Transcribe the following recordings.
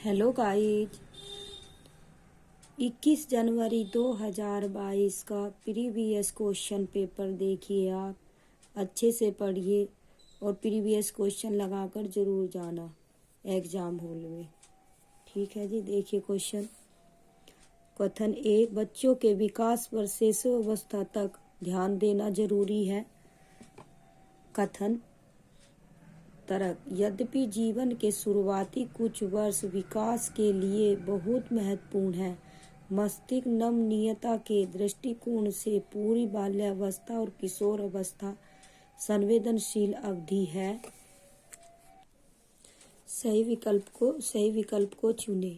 Hello guys, 21 जनवरी 2022 का previous question paper देखिए। आप अच्छे से पढ़िए और प्रीवियस क्वेश्चन लगाकर ज़रूर जाना एग्ज़ाम हॉल में। ठीक है जी, देखिए क्वेश्चन। कथन ए, बच्चों के विकास पर शिशुअवस्था तक ध्यान देना जरूरी है। कथन तरक, यद्यपि जीवन के शुरुआती कुछ वर्ष विकास के लिए बहुत महत्वपूर्ण है, मस्तिष्क नमनीयता के दृष्टिकोण से पूरी बाल्यावस्था और किशोर अवस्था संवेदनशील अवधि है। सही विकल्प को चुने।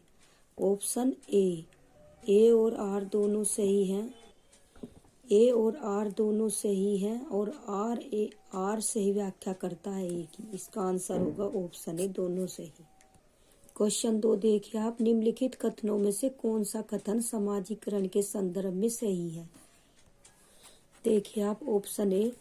ऑप्शन ए और आर दोनों सही हैं। ए और आर दोनों सही हैं और आर सही व्याख्या करता है ए की। इसका आंसर होगा ऑप्शन ए, दोनों सही। क्वेश्चन 2 देखिए आप, निम्नलिखित कथनों में से कौन सा कथन समाजीकरण के संदर्भ में सही है। देखिए आप, ऑप्शन ए,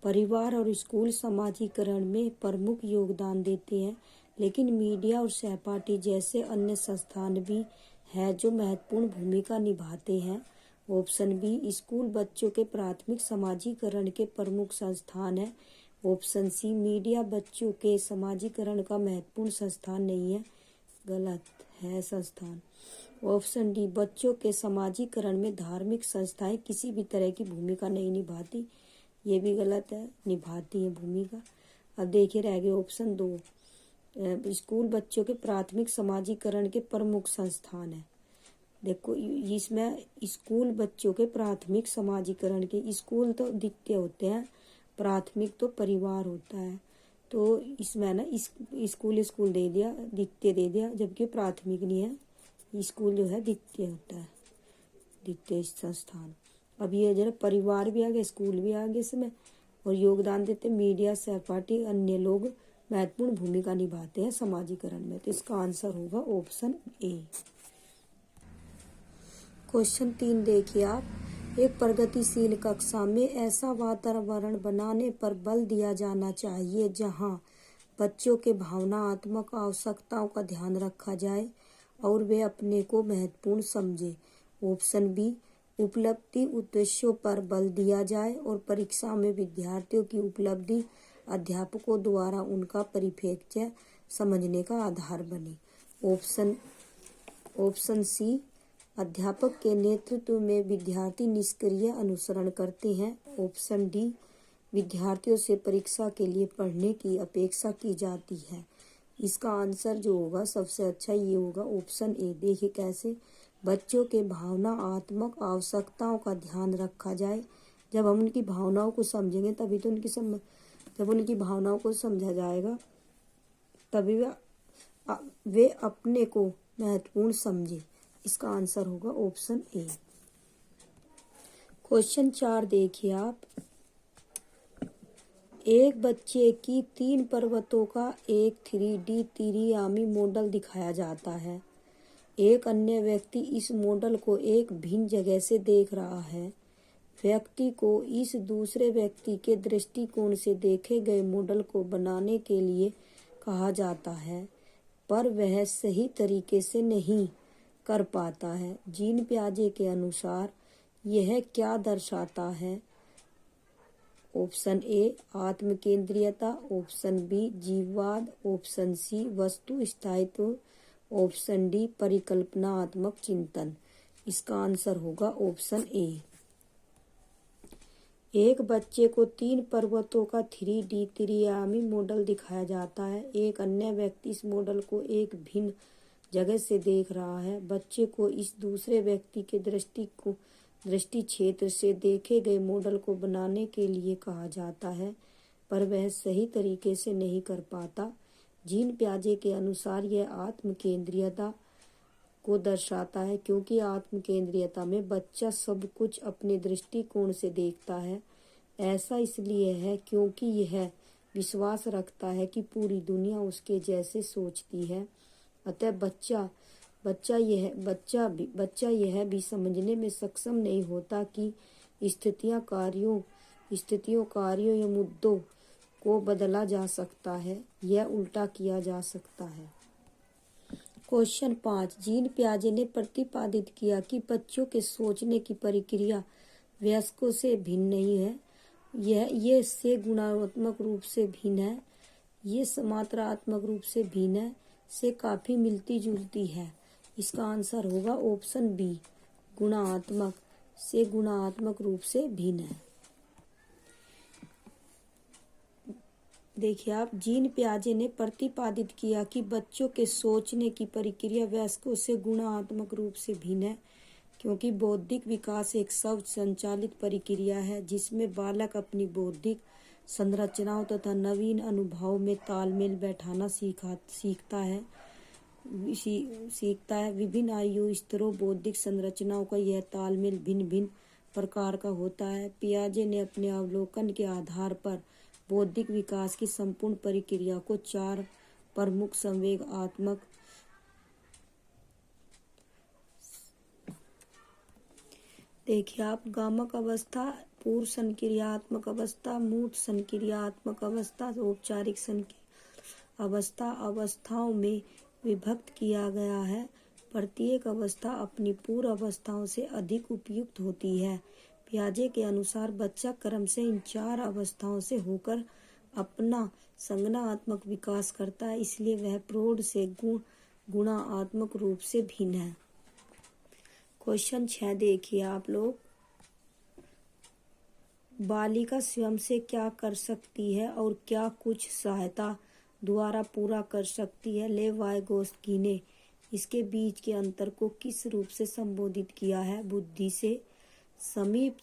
परिवार और स्कूल समाजीकरण में प्रमुख योगदान देते हैं, लेकिन मीडिया और सहपाठी जैसे अन्य संस्थान भी हैं जो महत्वपूर्ण भूमिका निभाते हैं। ऑप्शन बी, स्कूल बच्चों के प्राथमिक समाजीकरण के प्रमुख संस्थान है। ऑप्शन सी, मीडिया बच्चों के समाजीकरण का महत्वपूर्ण संस्थान नहीं है, गलत है संस्थान। ऑप्शन डी, बच्चों के समाजीकरण में धार्मिक संस्थाएं किसी भी तरह की भूमिका नहीं निभाती, ये भी गलत है, निभाती है भूमिका। अब देखिए रह गए ऑप्शन 2, स्कूल बच्चों के प्राथमिक समाजीकरण के प्रमुख संस्थान है। देखो इसमें स्कूल बच्चों के प्राथमिक समाजीकरण के, स्कूल तो द्वितीय होते हैं, प्राथमिक तो परिवार होता है, तो इसमें ना स्कूल दे दिया, द्वितीय दे दिया, जबकि प्राथमिक नहीं है, स्कूल जो है द्वितीय होता है, द्वितीय संस्थान। अब ये जरा परिवार भी आ गया, स्कूल भी आ गया इसमें, और योगदान देते मीडिया, सहपाठी, अन्य लोग महत्वपूर्ण भूमिका निभाते हैं समाजीकरण में। तो इसका आंसर होगा ऑप्शन ए। क्वेश्चन 3 देखिए आप, एक प्रगतिशील कक्षा में ऐसा वातावरण बनाने पर बल दिया जाना चाहिए जहां बच्चों के भावनात्मक आवश्यकताओं का ध्यान रखा जाए और वे अपने को महत्वपूर्ण समझे। ऑप्शन बी, उपलब्धि उद्देश्यों पर बल दिया जाए और परीक्षा में विद्यार्थियों की उपलब्धि अध्यापकों द्वारा उनका परिप्रेक्ष्य समझने का आधार बने। ऑप्शन सी, अध्यापक के नेतृत्व में विद्यार्थी निष्क्रिय अनुसरण करते हैं। ऑप्शन डी, विद्यार्थियों से परीक्षा के लिए पढ़ने की अपेक्षा की जाती है। इसका आंसर जो होगा सबसे अच्छा ये होगा ऑप्शन ए। देखिए कैसे, बच्चों के भावनात्मक आवश्यकताओं का ध्यान रखा जाए। जब हम उनकी भावनाओं को समझेंगे तभी तो जब उनकी भावनाओं को समझा जाएगा तभी वे अपने को महत्वपूर्ण समझे। इसका आंसर होगा ऑप्शन ए। क्वेश्चन 4 देखिए आप, एक बच्चे की 3 पर्वतों का एक 3D त्रिआयामी मॉडल दिखाया जाता है। एक अन्य व्यक्ति इस मॉडल को एक भिन्न जगह से देख रहा है। व्यक्ति को इस दूसरे व्यक्ति के दृष्टिकोण से देखे गए मॉडल को बनाने के लिए कहा जाता है, पर वह सही तरीके से नहीं कर पाता है। जीन पियाजे के अनुसार यह क्या दर्शाता है। ऑप्शन ए, आत्म केंद्रीयता। ऑप्शन बी, जीववाद। ऑप्शन सी, वस्तु स्थायित्व। ऑप्शन डी, परिकल्पनात्मक चिंतन। इसका आंसर होगा ऑप्शन ए। एक बच्चे को 3 पर्वतों का 3D त्रिआयामी मॉडल दिखाया जाता है। एक अन्य व्यक्ति इस मॉडल को एक भिन्न जगह से देख रहा है। बच्चे को इस दूसरे व्यक्ति के दृष्टि क्षेत्र से देखे गए मॉडल को बनाने के लिए कहा जाता है, पर वह सही तरीके से नहीं कर पाता। जीन पियाजे के अनुसार यह आत्म केंद्रीयता को दर्शाता है, क्योंकि आत्म केंद्रीयता में बच्चा सब कुछ अपने दृष्टिकोण से देखता है। ऐसा इसलिए है क्योंकि यह विश्वास रखता है कि पूरी दुनिया उसके जैसे सोचती है। अतः बच्चा यह भी समझने में सक्षम नहीं होता कि स्थितियों, कार्यों या मुद्दों को बदला जा सकता है या उल्टा किया जा सकता है। क्वेश्चन 5, जीन पियाजे ने प्रतिपादित किया कि बच्चों के सोचने की प्रक्रिया वयस्कों से भिन्न नहीं है। ये से गुणात्मक रूप से भिन्न है, ये मात्रात्मक रूप से भिन्न है, से काफी मिलती जुलती है। इसका आंसर होगा ऑप्शन बी, गुणात्मक, से गुणात्मक रूप से भिन्न है। देखिए आप, जीन पियाजे ने प्रतिपादित किया कि बच्चों के सोचने की प्रक्रिया वयस्कों से गुणात्मक रूप से भिन्न है, क्योंकि बौद्धिक विकास एक स्व संचालित प्रक्रिया है जिसमें बालक अपनी बौद्धिक संरचनाओं तथा नवीन अनुभवों में तालमेल बैठाना सीखता है। विभिन्न आयु स्तरों बौद्धिक संरचनाओं का यह तालमेल भिन्न भिन्न प्रकार का होता है। पियाजे ने अपने अवलोकन के आधार पर बौद्धिक विकास की संपूर्ण प्रक्रिया को 4 प्रमुख संवेगात्मक देखिए आप, गामक अवस्था, पूर्व संक्रियात्मक अवस्था, मूर्त संक्रियात्मक अवस्था, औपचारिक संक्रिया अवस्थाओं में विभक्त किया गया है। प्रत्येक अवस्था अपनी पूर्व अवस्थाओं से अधिक उपयुक्त होती है। पियाजे के अनुसार बच्चा क्रम से इन 4 अवस्थाओं से होकर अपना संज्ञानात्मक विकास करता है, इसलिए वह प्रौढ़ से गुणात्मक रूप से भिन्न है। क्वेश्चन 6 देखिए आप लोग, बालिका स्वयं से क्या कर सकती है और क्या कुछ सहायता द्वारा पूरा कर सकती है? लेवाइगोस्की ने इसके बीच के अंतर को किस रूप से संबोधित किया है? बुद्धि से, समीप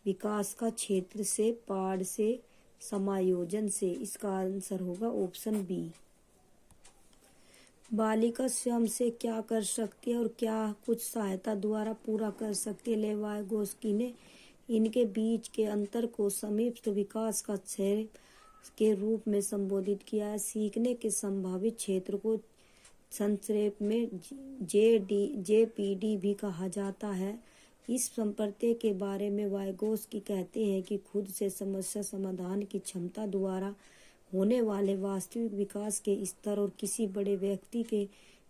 विकास का क्षेत्र से, पाठ से, समायोजन से। इसका आंसर होगा ऑप्शन बी। बालिका स्वयं से क्या कर सकती है और क्या कुछ सहायता द्वारा पूरा कर सकती है? लेवाइगोस्की ने इनके बीच के अंतर को समीप विकास का क्षेत्र के रूप में संबोधित किया है। सीखने के संभावित क्षेत्र को संक्षेप में JPD भी कहा जाता है। इस संप्रत्यय के बारे में वाइगोस्की कहते हैं कि खुद से समस्या समाधान की क्षमता द्वारा होने वाले वास्तविक विकास के स्तर और किसी बड़े व्यक्ति के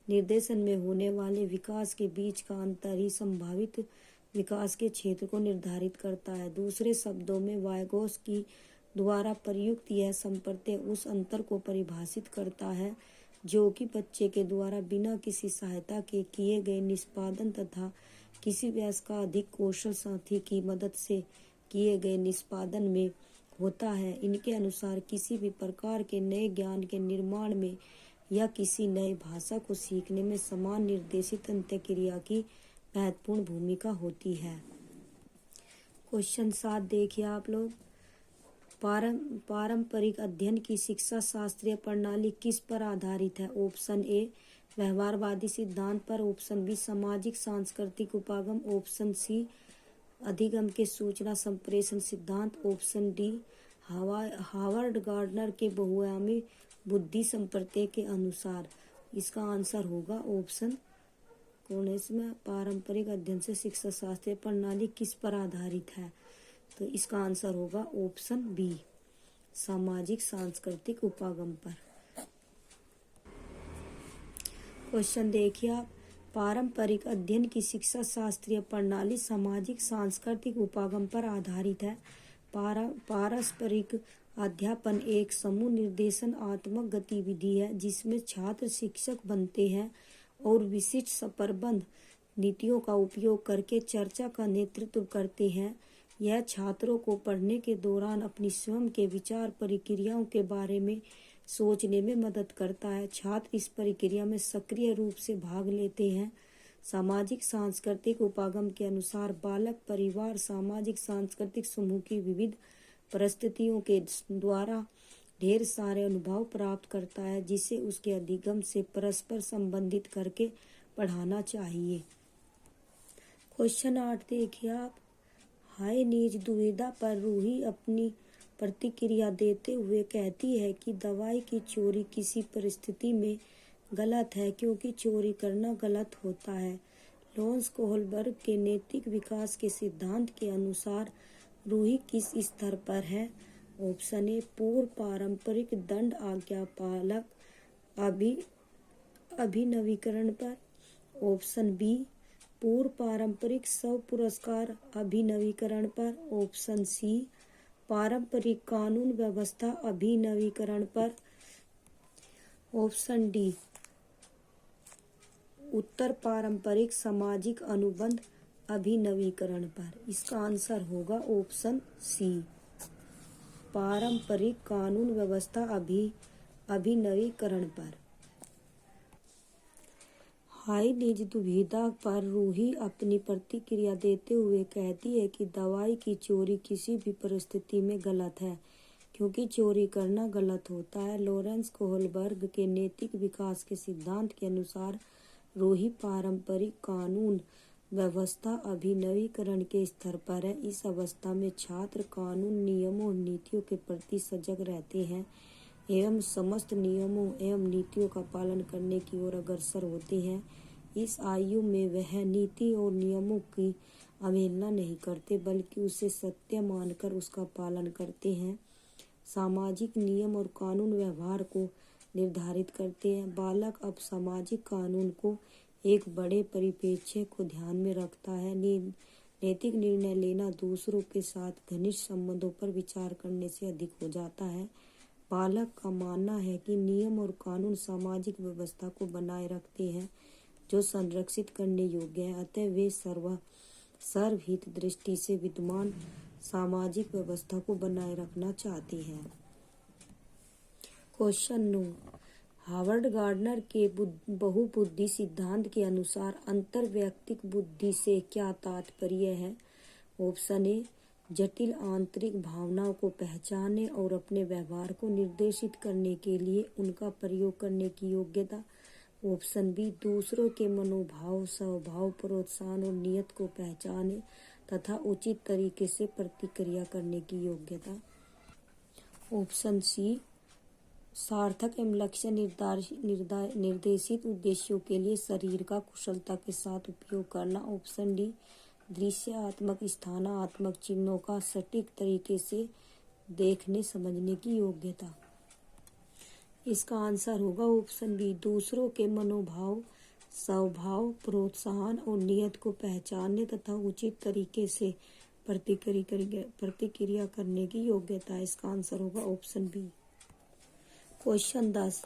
निर्देशन में होने वाले विकास के बीच का अंतर ही संभावित विकास के क्षेत्र को निर्धारित करता है। दूसरे शब्दों में वाइगोस्की द्वारा प्रयुक्त यह संप्रत्यय उस अंतर को परिभाषित करता है जो कि बच्चे के द्वारा बिना किसी सहायता के किए गए निष्पादन तथा किसी वयस्क का अधिक कौशल साथी की मदद से किए गए निष्पादन में होता है। इनके अनुसार किसी भी प्रकार के नए ज्ञान के निर्माण में या किसी नए भाषा को सीखने में समान निर्देशित अंतःक्रिया की महत्वपूर्ण भूमिका होती है। क्वेश्चन 7 देखिए आप लोग, पारंपरिक अध्ययन की शिक्षा शास्त्रीय प्रणाली किस पर आधारित है? ऑप्शन ए, व्यवहारवादी सिद्धांत पर, ऑप्शन बी, सामाजिक सांस्कृतिक उपागम, ऑप्शन सी, अधिगम के सूचना संप्रेषण सिद्धांत, ऑप्शन डी, हावर्ड गार्डनर के बहुआयामी बुद्धि संप्रत्यय के अनुसार। इसका आंसर होगा ऑप्शन कौन है इसमें? पारंपरिक अध्ययन से शिक्षा शास्त्रीय प्रणाली किस पर आधारित है? तो इसका आंसर होगा ऑप्शन बी, सामाजिक सांस्कृतिक उपागम पर। क्वेश्चन देखिए आप, पारंपरिक अध्ययन की शिक्षा शास्त्रीय प्रणाली सामाजिक सांस्कृतिक उपागम पर आधारित है। पारस्परिक अध्यापन एक समूह निर्देशनात्मक गतिविधि है जिसमें छात्र शिक्षक बनते हैं और विशिष्ट प्रबंध नीतियों का उपयोग करके चर्चा का नेतृत्व करते हैं। यह छात्रों को पढ़ने के दौरान अपनी स्वयं के विचार प्रक्रियाओं के बारे में सोचने में मदद करता है। छात्र इस प्रक्रिया में सक्रिय रूप से भाग लेते हैं। सामाजिक सांस्कृतिक उपागम के अनुसार बालक परिवार, सामाजिक सांस्कृतिक समूह की विविध परिस्थितियों के द्वारा ढेर सारे अनुभव प्राप्त करता है जिसे उसके अधिगम से परस्पर संबंधित करके पढ़ाना चाहिए। क्वेश्चन 8 देखिए आप, हाय नीज दुविधा पर रूही अपनी प्रतिक्रिया देते हुए कहती है कि दवाई की चोरी किसी परिस्थिति में गलत है क्योंकि चोरी करना गलत होता है। लॉन्स कोहलबर्ग के नैतिक विकास के सिद्धांत के अनुसार रूही किस स्तर पर है? ऑप्शन ए, पूर्व पारंपरिक दंड आज्ञापालक अभिनवीकरण पर। ऑप्शन बी पूर्व पारंपरिक शव पुरस्कार अभिनवीकरण पर। ऑप्शन सी पारंपरिक कानून व्यवस्था अभिनवीकरण पर। ऑप्शन डी उत्तर पारंपरिक सामाजिक अनुबंध अभिनवीकरण पर। इसका आंसर होगा ऑप्शन सी पारंपरिक कानून व्यवस्था अभिनवीकरण पर। हाइनेज दुविधा पर रूही अपनी प्रतिक्रिया देते हुए कहती है कि दवाई की चोरी किसी भी परिस्थिति में गलत है, क्योंकि चोरी करना गलत होता है। लॉरेंस कोहलबर्ग के नैतिक विकास के सिद्धांत के अनुसार रूही पारंपरिक कानून व्यवस्था अभिनवीकरण के स्तर पर है। इस अवस्था में छात्र कानून, नियमों और नीतियों के प्रति सजग रहते हैं एवं समस्त नियमों एवं नीतियों का पालन करने की ओर अग्रसर होते हैं। इस आयु में वह नीति और नियमों की अवहेलना नहीं करते, बल्कि उसे सत्य मानकर उसका पालन करते हैं। सामाजिक नियम और कानून व्यवहार को निर्धारित करते हैं। बालक अब सामाजिक कानून को एक बड़े परिप्रेक्ष्य को ध्यान में रखता है। नैतिक निर्णय लेना दूसरों के साथ घनिष्ठ संबंधों पर विचार करने से अधिक हो जाता है। बालक का मानना है कि नियम और कानून सामाजिक व्यवस्था को बनाए रखते हैं जो संरक्षित करने योग्य है, अतः वे सर्वहित दृष्टि से विद्यमान सामाजिक व्यवस्था को बनाए रखना चाहते हैं। क्वेश्चन 9 हावर्ड गार्डनर के बहुबुद्धि सिद्धांत के अनुसार अंतर्वैयक्तिक बुद्धि से क्या तात्पर्य है। ऑप्शन ए जटिल आंतरिक भावनाओं को पहचानने और अपने व्यवहार को निर्देशित करने के लिए उनका प्रयोग करने की योग्यता। ऑप्शन बी दूसरों के मनोभाव, स्वभाव, प्रोत्साहन और नियत को पहचाने तथा उचित तरीके से प्रतिक्रिया करने की योग्यता। ऑप्शन सी सार्थक एवं लक्ष्य निर्देशित उद्देश्यों के लिए शरीर का कुशलता के साथ उपयोग करना। ऑप्शन डी दृश्यात्मक, स्थानात्मक चिन्हों का सटीक तरीके से देखने समझने की योग्यता। इसका आंसर होगा ऑप्शन बी दूसरों के मनोभाव, स्वभाव, प्रोत्साहन और नियत को पहचानने तथा उचित तरीके से प्रतिक्रिया करने की योग्यता। इसका आंसर होगा ऑप्शन बी। क्वेश्चन 10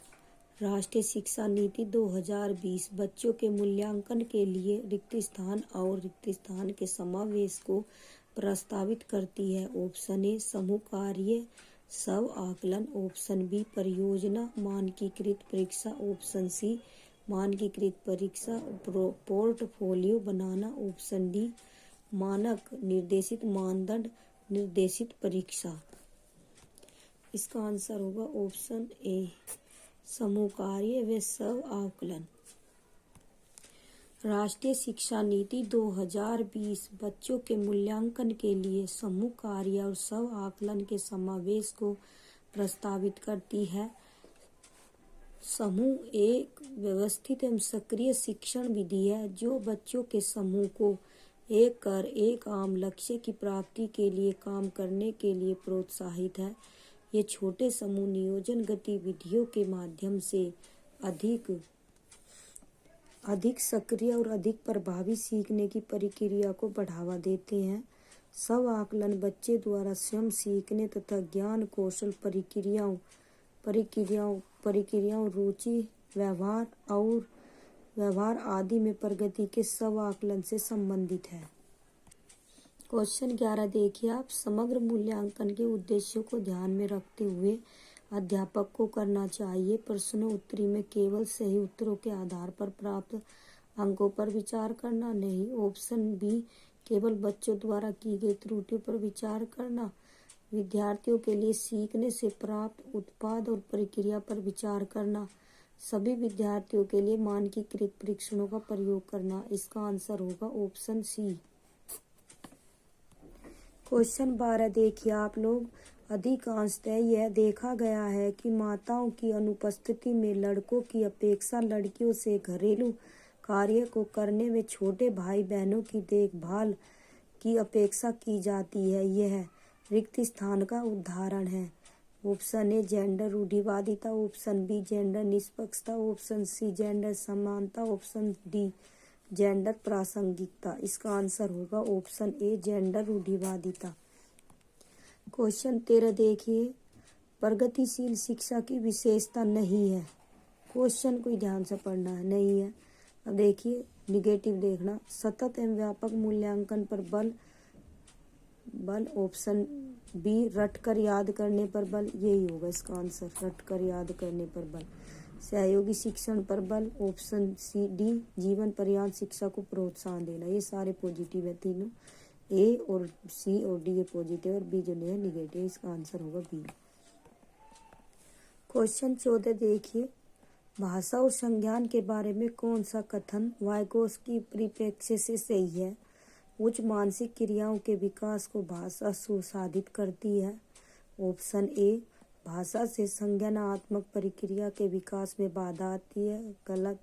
राष्ट्रीय शिक्षा नीति 2020 बच्चों के मूल्यांकन के लिए रिक्त स्थान और रिक्त स्थान के समावेश को प्रस्तावित करती है। ऑप्शन ए समूह कार्य, स्व आकलन। ऑप्शन बी परियोजना मानकीकृत परीक्षा। ऑप्शन सी मानकीकृत परीक्षा पोर्टफोलियो बनाना। ऑप्शन डी मानक निर्देशित मानदंड निर्देशित परीक्षा। इसका आंसर होगा ऑप्शन ए समूह कार्य व स्व आकलन। राष्ट्रीय शिक्षा नीति 2020 बच्चों के मूल्यांकन के लिए समूह कार्य और स्व आकलन के समावेश को प्रस्तावित करती है। समूह एक व्यवस्थित एवं सक्रिय शिक्षण विधि है जो बच्चों के समूह को एक आम लक्ष्य की प्राप्ति के लिए काम करने के लिए प्रोत्साहित है। ये छोटे समूह नियोजन गतिविधियों के माध्यम से अधिक सक्रिय और अधिक प्रभावी सीखने की प्रक्रिया को बढ़ावा देते हैं। स्व आकलन बच्चे द्वारा स्वयं सीखने तथा ज्ञान कौशल प्रक्रियाओं रुचि व्यवहार आदि में प्रगति के स्व आकलन से संबंधित है। क्वेश्चन 11 देखिए आप समग्र मूल्यांकन के उद्देश्यों को ध्यान में रखते हुए अध्यापक को करना चाहिए। प्रश्नोत्तरी में केवल सही उत्तरों के आधार पर प्राप्त अंकों पर विचार करना नहीं। ऑप्शन बी केवल बच्चों द्वारा की गई त्रुटियों पर विचार करना। विद्यार्थियों के लिए सीखने से प्राप्त उत्पाद और प्रक्रिया पर विचार करना। सभी विद्यार्थियों के लिए मानकीकृत परीक्षणों का प्रयोग करना। इसका आंसर होगा ऑप्शन सी। क्वेश्चन 12 देखिए आप लोग अधिकांशतः यह देखा गया है कि माताओं की अनुपस्थिति में लड़कों की अपेक्षा लड़कियों से घरेलू कार्य को करने में छोटे भाई बहनों की देखभाल की अपेक्षा की जाती है। यह रिक्त स्थान का उदाहरण है। ऑप्शन ए जेंडर रूढ़िवादिता, ऑप्शन बी जेंडर निष्पक्षता, ऑप्शन सी जेंडर समानता, ऑप्शन डी जेंडर प्रासंगिकता। इसका आंसर होगा ऑप्शन ए जेंडर रूढ़िवादिता। क्वेश्चन 13 देखिए, प्रगतिशील शिक्षा की विशेषता नहीं है। क्वेश्चन को ध्यान से पढ़ना है, नहीं है। अब देखिए निगेटिव देखना, सतत एवं व्यापक मूल्यांकन पर बल, ऑप्शन बी रट कर याद करने पर बल, यही होगा इसका आंसर, रट कर याद करने पर बल। सहयोगी शिक्षण पर बल, ऑप्शन सी डी जीवन पर्यंत शिक्षा को प्रोत्साहन देना। ये सारे पॉजिटिव है, तीनों ए और सी और डी ये पॉजिटिव और बी जो नहीं है निगेटिव। इसका आंसर होगा बी। क्वेश्चन 14 देखिए, भाषा और संज्ञान के बारे में कौन सा कथन वाइगोत्स्की की परिप्रेक्ष्य से सही है? उच्च मानसिक क्रियाओं के विकास को भाषा सुसाधित करती है। ऑप्शन ए भाषा से संज्ञानात्मक प्रक्रिया के विकास में बाधा आती है, गलत।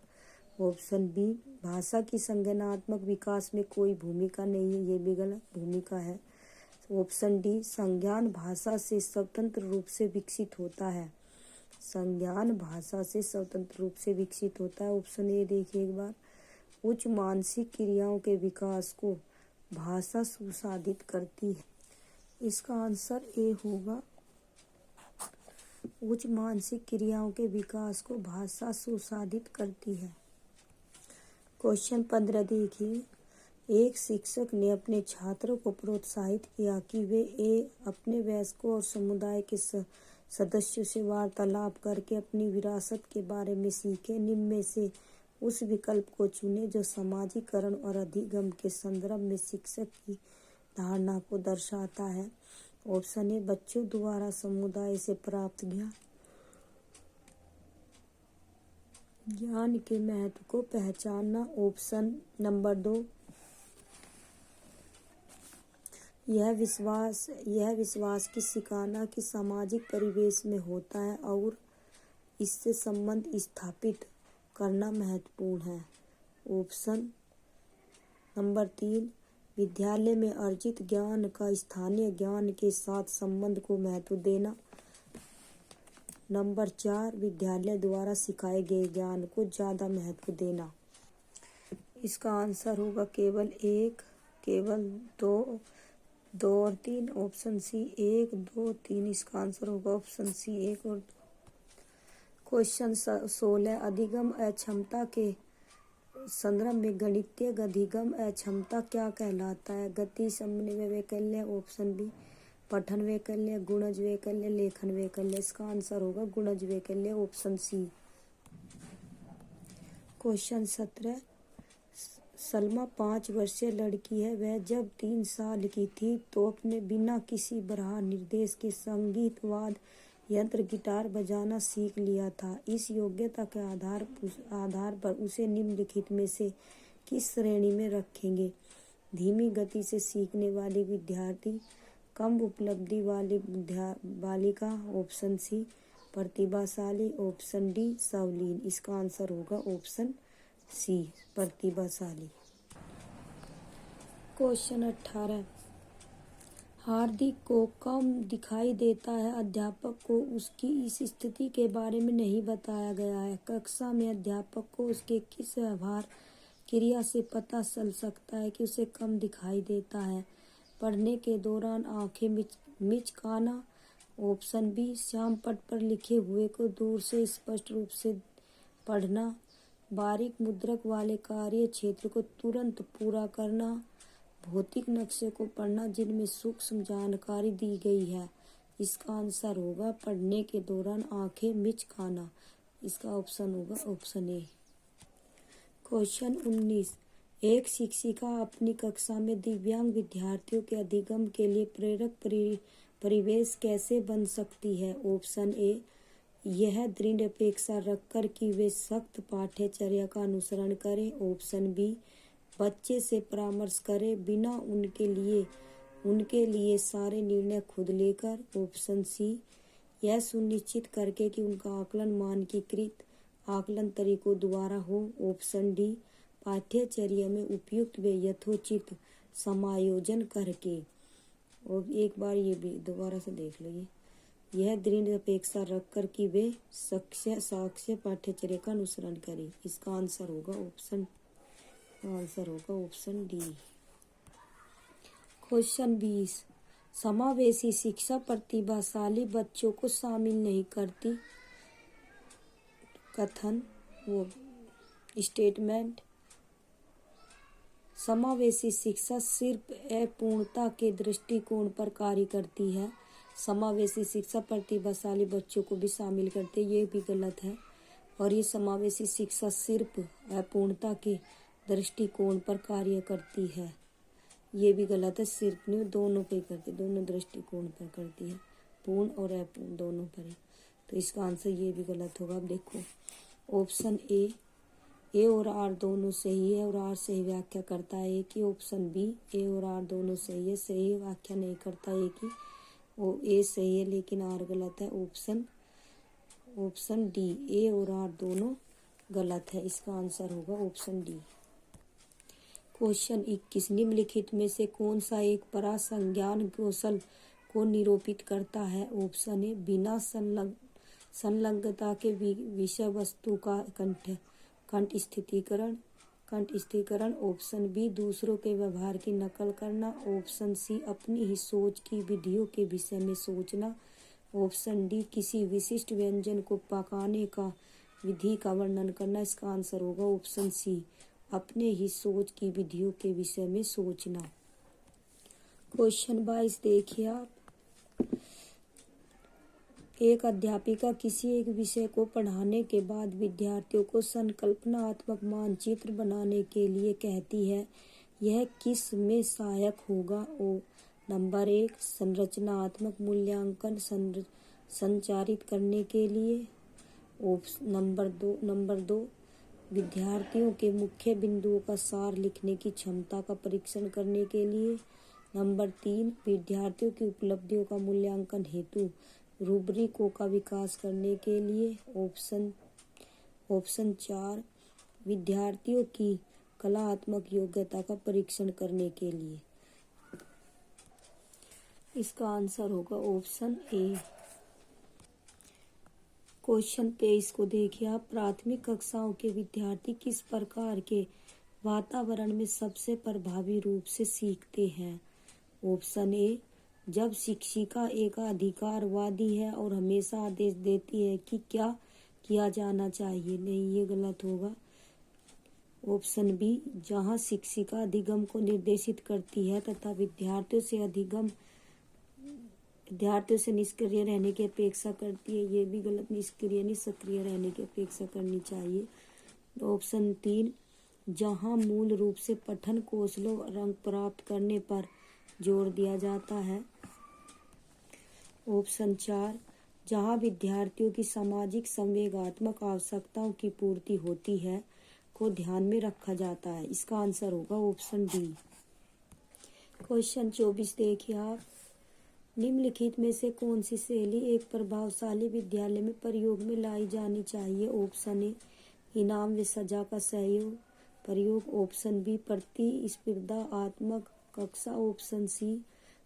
ऑप्शन बी भाषा की संज्ञानात्मक विकास में कोई भूमिका नहीं है, ये भी गलत, भूमिका है। ऑप्शन डी संज्ञान भाषा से स्वतंत्र रूप से विकसित होता है, संज्ञान भाषा से स्वतंत्र रूप से विकसित होता है। ऑप्शन ए देखिए एक बार, उच्च मानसिक क्रियाओं के विकास को भाषा सुसाधित करती है। इसका आंसर ए होगा, उच्च मानसिक क्रियाओं के विकास को भाषा सुसाधित करती है। क्वेश्चन 15 देखिए, एक शिक्षक ने अपने छात्रों को प्रोत्साहित किया कि वे अपने वयस्कों और समुदाय के सदस्यों से वार्तालाप करके अपनी विरासत के बारे में सीखें। निम्न में से उस विकल्प को चुनें जो सामाजिकरण और अधिगम के संदर्भ में शिक्षक की धारणा को दर्शाता है। ऑप्शन ए बच्चों द्वारा समुदाय से प्राप्त ज्ञान के महत्व को पहचानना। ऑप्शन नंबर 2 यह विश्वास की सिखाना कि सामाजिक परिवेश में होता है और इससे संबंध स्थापित करना महत्वपूर्ण है। ऑप्शन नंबर 3 विद्यालय में अर्जित ज्ञान का स्थानीय ज्ञान के साथ संबंध को महत्व देना। नंबर 4 विद्यालय द्वारा सिखाए गए ज्ञान को ज़्यादा महत्व देना। इसका आंसर होगा केवल 1, केवल 2 और 3। Option C 1, 2, 3। इसका आंसर होगा ऑप्शन सी 1 और 2। क्वेश्चन 16 अधिगम अक्षमता के संदर्भ में गणितीय अधिगम अक्षमता क्या कहलाता है? गति, समन्वय वैकल्य, ऑप्शन बी पठन वैकल्य, गुणज वैकल्य, लेखन वैकल्य। इसका आंसर होगा गुणज वैकल्य, ऑप्शन सी। क्वेश्चन 17 सलमा 5 वर्षीय लड़की है। वह जब 3 साल की थी तो अपने बिना किसी बारह निर्देश के संगीत वाद्य यंत्र गिटार बजाना सीख लिया था। इस योग्यता के आधार पर उसे निम्नलिखित में से किस श्रेणी में रखेंगे? धीमी गति से सीखने वाली विद्यार्थी, कम उपलब्धि वाली बालिका, ऑप्शन सी प्रतिभाशाली, ऑप्शन डी सावलीन। इसका आंसर होगा ऑप्शन सी प्रतिभाशाली। क्वेश्चन 18 हार्दिक को कम दिखाई देता है। अध्यापक को उसकी इस स्थिति के बारे में नहीं बताया गया है। कक्षा में अध्यापक को उसके किस व्यवहार क्रिया से पता चल सकता है कि उसे कम दिखाई देता है? पढ़ने के दौरान आंखें मिचकाना, ऑप्शन बी श्यामपट्ट पर लिखे हुए को दूर से स्पष्ट रूप से पढ़ना, बारीक मुद्रक वाले कार्य क्षेत्र को तुरंत पूरा करना, भौतिक नक्शे को पढ़ना जिनमें सूक्ष्म जानकारी दी गई है। इसका आंसर होगा पढ़ने के दौरान आंखें मिचकाना। इसका ऑप्शन होगा ऑप्शन ए। क्वेश्चन 19 एक शिक्षिका अपनी कक्षा में दिव्यांग विद्यार्थियों के अधिगम के लिए प्रेरक परिवेश कैसे बन सकती है? ऑप्शन ए यह दृढ़ अपेक्षा रखकर कि वे सख्त पाठ्यचर्या का अनुसरण करें। ऑप्शन बी बच्चे से परामर्श करें बिना उनके लिए सारे निर्णय खुद लेकर। ऑप्शन सी यह सुनिश्चित करके कि उनका आकलन मानकीकृत आकलन तरीकों द्वारा हो। ऑप्शन डी पाठ्यचर्या में उपयुक्त व यथोचित समायोजन करके। और एक बार ये भी दोबारा से देख लीजिए। यह दृढ़ अपेक्षा रखकर कि वे साक्ष्य पाठ्यचर्या का अनुसरण करें। इसका आंसर होगा ऑप्शन डी। क्वेश्चन 20, समावेशी शिक्षा प्रतिभाशाली बच्चों को शामिल नहीं करती। कथन स्टेटमेंट। समावेशी शिक्षा सिर्फ अपूर्णता के दृष्टिकोण पर कार्य करती है। समावेशी शिक्षा प्रतिभाशाली बच्चों को भी शामिल करते, ये भी गलत है। और ये समावेशी शिक्षा सिर्फ अपूर्णता के दृष्टिकोण पर कार्य करती है, ये भी गलत है। सिर्फ नहीं, दोनों पे करती, दोनों दृष्टिकोण पर करती है, पूर्ण और अपूर्ण दोनों पर है। तो इसका आंसर ये भी गलत होगा। अब देखो ऑप्शन ए और आर दोनों सही है और आर सही व्याख्या करता है कि ऑप्शन बी ए और आर दोनों सही है, सही व्याख्या नहीं करता है कि वो ए सही है लेकिन आर गलत है। ऑप्शन डी ए और आर दोनों गलत है। इसका आंसर होगा ऑप्शन डी। क्वेश्चन 21, निम्नलिखित में से कौन सा एक परासंज्ञान कौशल को निरूपित करता है। ऑप्शन ए बिना संलग्नता के विषय वस्तु का कंठस्थीकरण। ऑप्शन बी दूसरों के व्यवहार की नकल करना। ऑप्शन सी अपनी ही सोच की विधियों के विषय में सोचना। ऑप्शन डी किसी विशिष्ट व्यंजन को पकाने का विधि का वर्णन करना। इसका आंसर होगा ऑप्शन सी अपने ही सोच की विधियों के विषय में सोचना। क्वेश्चन 22 देखिए आप। एक अध्यापिका किसी एक विषय को पढ़ाने के बाद विद्यार्थियों को संकल्पनात्मक मानचित्र बनाने के लिए कहती है, यह किस में सहायक होगा। नंबर 1 संरचनात्मक मूल्यांकन संचारित करने के लिए। नंबर दो विद्यार्थियों के मुख्य बिंदुओं का सार लिखने की क्षमता का परीक्षण करने के लिए। नंबर 3 विद्यार्थियों की उपलब्धियों का मूल्यांकन हेतु रूब्रिकों का विकास करने के लिए। ऑप्शन 4 विद्यार्थियों की कलात्मक योग्यता का परीक्षण करने के लिए। इसका आंसर होगा ऑप्शन ए। क्वेश्चन 23 को देखिए आप। प्राथमिक कक्षाओं के विद्यार्थी किस प्रकार के वातावरण में सबसे प्रभावी रूप से सीखते हैं। ऑप्शन ए जब शिक्षिका एक अधिकारवादी है और हमेशा आदेश देती है कि क्या किया जाना चाहिए। नहीं, ये गलत होगा। ऑप्शन बी जहां शिक्षिका अधिगम को निर्देशित करती है तथा विद्यार्थियों से निष्क्रिय रहने की अपेक्षा करती है। ये भी गलत, निष्क्रिय नहीं सक्रिय रहने की अपेक्षा करनी चाहिए। ऑप्शन 3 जहां मूल रूप से पठन कौशलों और अंक प्राप्त करने पर जोर दिया जाता है। ऑप्शन 4 जहां विद्यार्थियों की सामाजिक संवेगात्मक आवश्यकताओं की पूर्ति होती है को ध्यान में रखा जाता है। इसका आंसर होगा ऑप्शन डी। क्वेश्चन 24 देखिए आप। निम्नलिखित में से कौन सी शैली एक प्रभावशाली विद्यालय में प्रयोग में लाई जानी चाहिए। ऑप्शन ए इनाम व सजा का प्रयोग। ऑप्शन बी प्रतिस्पर्धात्मक कक्षा। ऑप्शन सी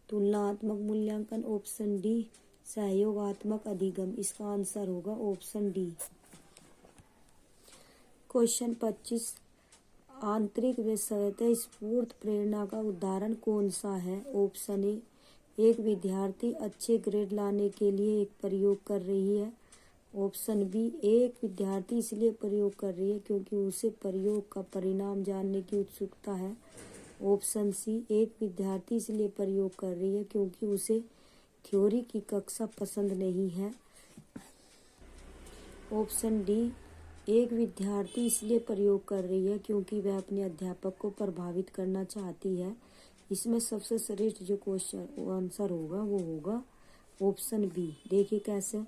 तुलनात्मक मूल्यांकन। ऑप्शन डी सहयोगात्मक अधिगम। इसका आंसर होगा ऑप्शन डी। क्वेश्चन 25 आंतरिक व स्वतःस्फूर्त प्रेरणा का उदाहरण कौन सा है। ऑप्शन ए एक विद्यार्थी अच्छे ग्रेड लाने के लिए एक प्रयोग कर रही है। ऑप्शन बी एक विद्यार्थी इसलिए प्रयोग कर रही है क्योंकि उसे प्रयोग का परिणाम जानने की उत्सुकता है। ऑप्शन सी एक विद्यार्थी इसलिए प्रयोग कर रही है क्योंकि उसे थ्योरी की कक्षा पसंद नहीं है। ऑप्शन डी एक विद्यार्थी इसलिए प्रयोग कर रही है क्योंकि वह अपने अध्यापक को प्रभावित करना चाहती है। इसमें सबसे श्रेष्ठ जो क्वेश्चन आंसर होगा वो होगा ऑप्शन बी। देखिए कैसे,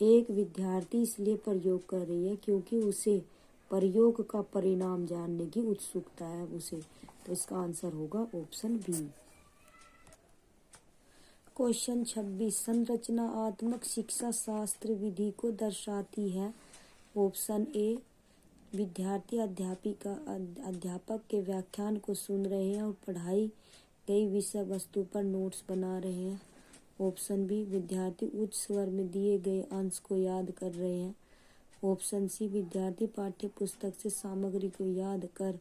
एक विद्यार्थी इसलिए प्रयोग कर रही है क्योंकि उसे प्रयोग का परिणाम जानने की उत्सुकता है उसे। तो इसका आंसर होगा ऑप्शन बी। क्वेश्चन 26 संरचनात्मक शिक्षा शास्त्र विधि को दर्शाती है। ऑप्शन ए विद्यार्थी अध्यापक के व्याख्यान को सुन रहे हैं और पढ़ाई गई विषय वस्तु पर नोट्स बना रहे हैं। ऑप्शन बी, विद्यार्थी उच्च स्वर में दिए गए अंश को याद कर रहे हैं। ऑप्शन सी, विद्यार्थी पाठ्य पुस्तक से सामग्री को याद कर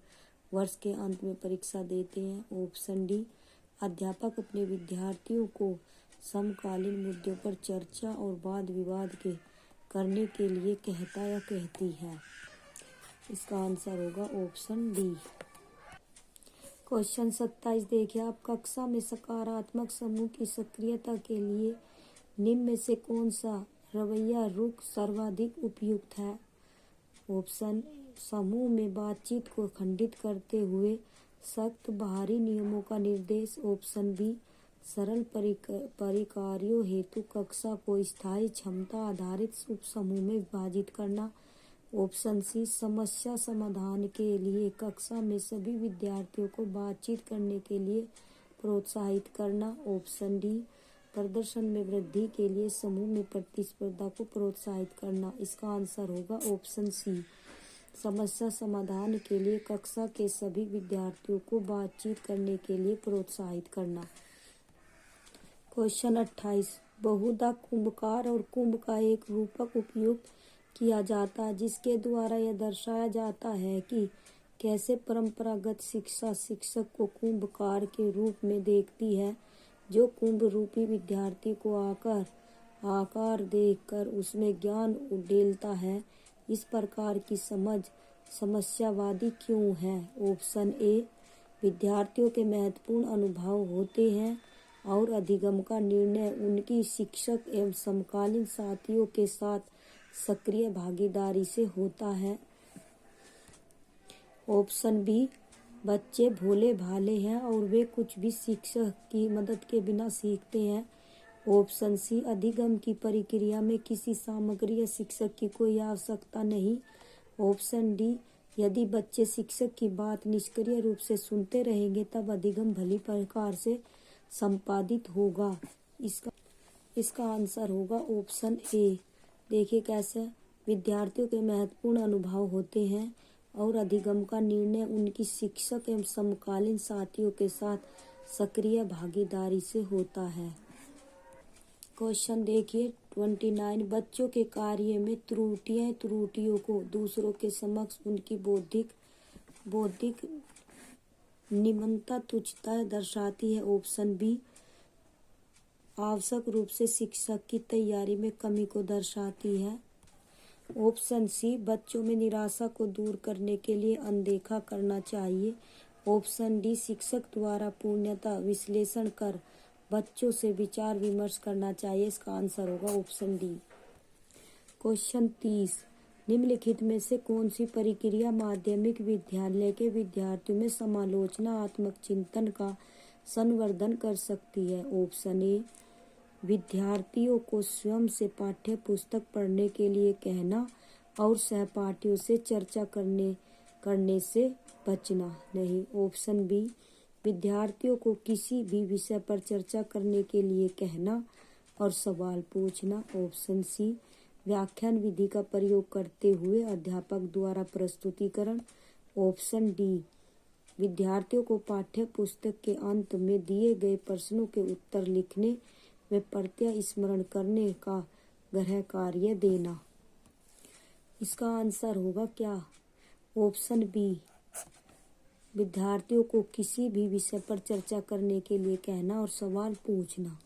वर्ष के अंत में परीक्षा देते हैं। ऑप्शन डी, अध्यापक अपने विद्यार्थियों को समकालीन मुद्दों पर चर्चा और वाद विवाद करने के लिए कहता या कहती है। इसका आंसर होगा ऑप्शन डी। क्वेश्चन 27 देखिए आप, कक्षा में सकारात्मक समूह की सक्रियता के लिए निम्न में से कौन सा रवैया रुख सर्वाधिक उपयुक्त है। ऑप्शन, समूह में बातचीत को खंडित करते हुए सख्त बाहरी नियमों का निर्देश। ऑप्शन बी, सरल परिकार्यों हेतु कक्षा को स्थायी क्षमता आधारित उप समूह में विभाजित करना। ऑप्शन सी, समस्या समाधान के लिए कक्षा में सभी विद्यार्थियों को बातचीत करने के लिए प्रोत्साहित करना। ऑप्शन डी, प्रदर्शन में वृद्धि के लिए समूह में प्रतिस्पर्धा को प्रोत्साहित करना। इसका आंसर होगा ऑप्शन सी, समस्या समाधान के लिए कक्षा के सभी विद्यार्थियों को बातचीत करने के लिए प्रोत्साहित करना। क्वेश्चन 28, बहुधा कुंभकार और कुंभ का एक रूपक उपयोग किया जाता है जिसके द्वारा यह दर्शाया जाता है कि कैसे परंपरागत शिक्षा शिक्षक को कुंभकार के रूप में देखती है, जो कुंभ रूपी विद्यार्थी को आकार देखकर उसमें ज्ञान उड़ेलता है। इस प्रकार की समझ समस्यावादी क्यों है। ऑप्शन ए, विद्यार्थियों के महत्वपूर्ण अनुभव होते हैं और अधिगम का निर्णय उनकी शिक्षक एवं समकालीन साथियों के साथ सक्रिय भागीदारी से होता है। ऑप्शन बी, बच्चे भोले भाले हैं और वे कुछ भी शिक्षक की मदद के बिना सीखते हैं। ऑप्शन सी, अधिगम की प्रक्रिया में किसी सामग्री या शिक्षक की कोई आवश्यकता नहीं। ऑप्शन डी, यदि बच्चे शिक्षक की बात निष्क्रिय रूप से सुनते रहेंगे तब अधिगम भली प्रकार से संपादित होगा। इसका आंसर होगा ऑप्शन ए। देखिए कैसे, विद्यार्थियों के महत्वपूर्ण अनुभव होते हैं और अधिगम का निर्णय उनकी शिक्षक एवं समकालीन साथियों के साथ सक्रिय भागीदारी से होता है। क्वेश्चन देखिए 29, बच्चों के कार्य में त्रुटियों को दूसरों के समक्ष उनकी बौद्धिक निम्नता तुच्छता दर्शाती है। ऑप्शन बी, आवश्यक रूप से शिक्षक की तैयारी में कमी को दर्शाती है। ऑप्शन सी, बच्चों में निराशा को दूर करने के लिए अनदेखा करना चाहिए। ऑप्शन डी, शिक्षक द्वारा पूर्णतः विश्लेषण कर बच्चों से विचार विमर्श करना चाहिए। इसका आंसर होगा ऑप्शन डी। क्वेश्चन 30, निम्नलिखित में से कौन सी प्रक्रिया माध्यमिक विद्यालय के विद्यार्थियों में समालोचनात्मक चिंतन का संवर्धन कर सकती है। ऑप्शन ए, विद्यार्थियों को स्वयं से पाठ्य पुस्तक पढ़ने के लिए कहना और सहपाठियों से चर्चा करने से बचना नहीं। ऑप्शन बी, विद्यार्थियों को किसी भी विषय पर चर्चा करने के लिए कहना और सवाल पूछना। ऑप्शन सी, व्याख्यान विधि का प्रयोग करते हुए अध्यापक द्वारा प्रस्तुतिकरण। ऑप्शन डी, विद्यार्थियों को पाठ्य पुस्तक के अंत में दिए गए प्रश्नों के उत्तर लिखने व प्रत्यय स्मरण करने का गृह कार्य देना। इसका आंसर होगा क्या, ऑप्शन बी, विद्यार्थियों को किसी भी विषय पर चर्चा करने के लिए कहना और सवाल पूछना।